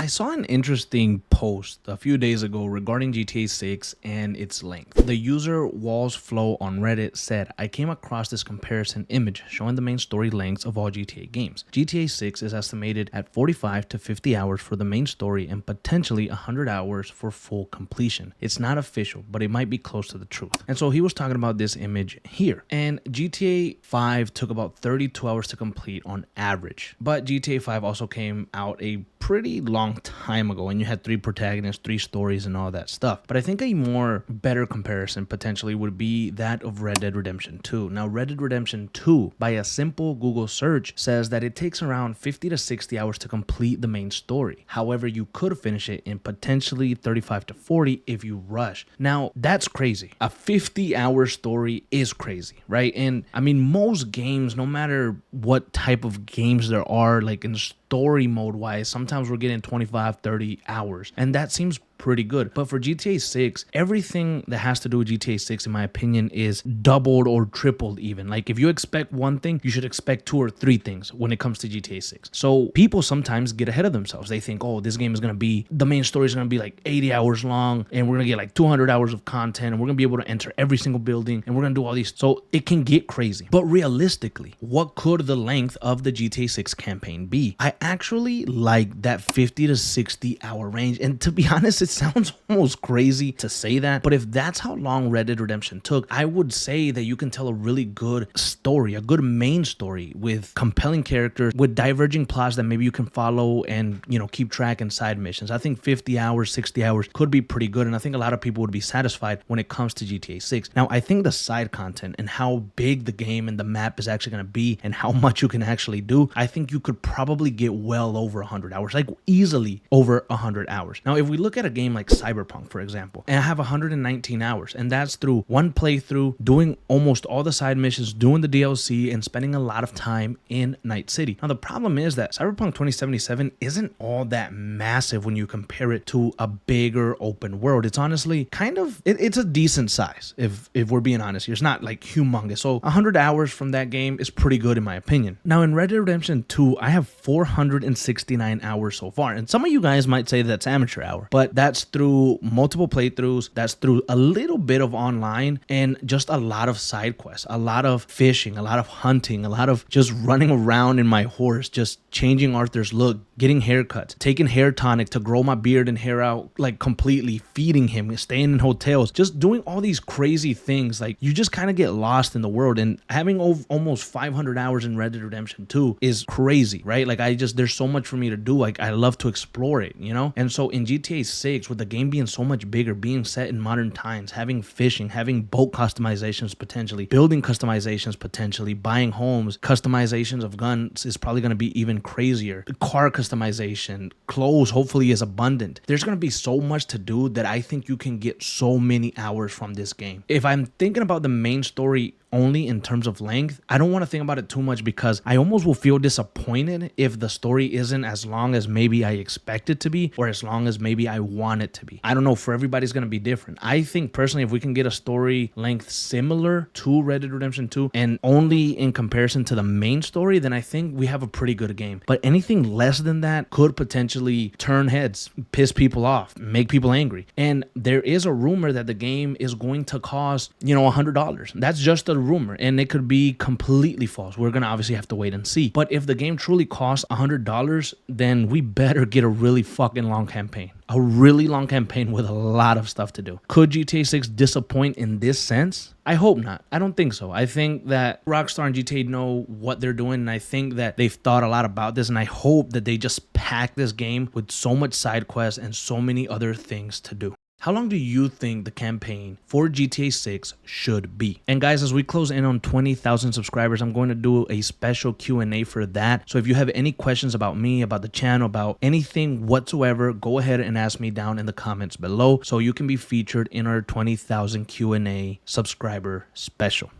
I saw an interesting post a few days ago regarding GTA 6 and its length. The user Walls Flow on Reddit said, I came across this comparison image showing the main story lengths of all GTA games. GTA 6 is estimated at 45 to 50 hours for the main story and potentially 100 hours for full completion. It's not official, but it might be close to the truth. And so he was talking about this image here. And GTA 5 took about 32 hours to complete on average. But GTA 5 also came out a pretty long time ago, and you had 3 protagonists, 3 stories, and all that stuff. But I think a more better comparison potentially would be that of Red Dead Redemption 2. Now, Red Dead Redemption 2, by a simple Google search, says that it takes around 50 to 60 hours to complete the main story. However, you could finish it in potentially 35 to 40 if you rush. Now, that's crazy. A 50-hour story is crazy, right? And I mean, most games, no matter what type of games there are, like in story mode wise, sometimes we're getting 25, 30 hours, and that seems pretty good. But for GTA 6, everything that has to do with GTA 6, in my opinion, is doubled or tripled even. Like, if you expect one thing, you should expect 2 or 3 things when it comes to GTA 6. So people sometimes get ahead of themselves. They think, oh, this game is going to be, the main story is going to be like 80 hours long, and we're going to get like 200 hours of content, and we're going to be able to enter every single building, and we're going to do all these. So it can get crazy. But realistically, what could the length of the GTA 6 campaign be? I actually like that 50 to 60 hour range. And to be honest, it sounds almost crazy to say that, but if that's how long Red Dead Redemption took, I would say that you can tell a really good story, a good main story with compelling characters, with diverging plots that maybe you can follow and, you know, keep track in side missions. I think 50 hours, 60 hours could be pretty good, and I think a lot of people would be satisfied when it comes to GTA 6. Now, I think the side content and how big the game and the map is actually going to be and how much you can actually do, I think you could probably get well over 100 hours, like easily over 100 hours. Now, if we look at a game like Cyberpunk, for example, and I have 119 hours, and that's through one playthrough, doing almost all the side missions, doing the DLC, and spending a lot of time in Night City. Now, the problem is that Cyberpunk 2077 isn't all that massive when you compare it to a bigger open world. It's honestly kind of, it's a decent size, if we're being honest here. It's not like humongous. So 100 hours from that game is pretty good in my opinion. Now, in Red Dead Redemption 2, I have 469 hours so far, and some of you guys might say that's amateur hour, but that's through multiple playthroughs, that's through a little bit of online, and just a lot of side quests, a lot of fishing, a lot of hunting, a lot of just running around in my horse, just changing Arthur's look, getting haircuts, taking hair tonic to grow my beard and hair out like completely, feeding him, staying in hotels, just doing all these crazy things. Like, you just kind of get lost in the world, and having almost 500 hours in Red Dead Redemption 2 is crazy, right? Like, there's so much for me to do. Like, I love to explore it, you know? And so in GTA 6, with the game being so much bigger, being set in modern times, having fishing, having boat customizations potentially, building customizations potentially, buying homes, customizations of guns is probably going to be even crazier. Car customization, clothes hopefully is abundant. There's going to be so much to do that I think you can get so many hours from this game. If I'm thinking about the main story only in terms of length, I don't want to think about it too much, because I almost will feel disappointed if the story isn't as long as maybe I expect it to be, or as long as maybe I want it to be. I don't know, for everybody's going to be different. I think personally, if we can get a story length similar to Red Dead Redemption 2 and only in comparison to the main story, then I think we have a pretty good game. But anything less than that could potentially turn heads, piss people off, make people angry. And there is a rumor that the game is going to cost, $100. That's just a rumor, and it could be completely false. We're gonna obviously have to wait and see. But if the game truly costs $100, then we better get a really fucking long campaign. A really long campaign with a lot of stuff to do. Could GTA 6 disappoint in this sense? I hope not. I don't think so. I think that Rockstar and GTA know what they're doing, and I think that they've thought a lot about this, and I hope that they just pack this game with so much side quests and so many other things to do. How long do you think the campaign for GTA 6 should be? And guys, as we close in on 20,000 subscribers, I'm going to do a special Q&A for that. So if you have any questions about me, about the channel, about anything whatsoever, go ahead and ask me down in the comments below so you can be featured in our 20,000 Q&A subscriber special.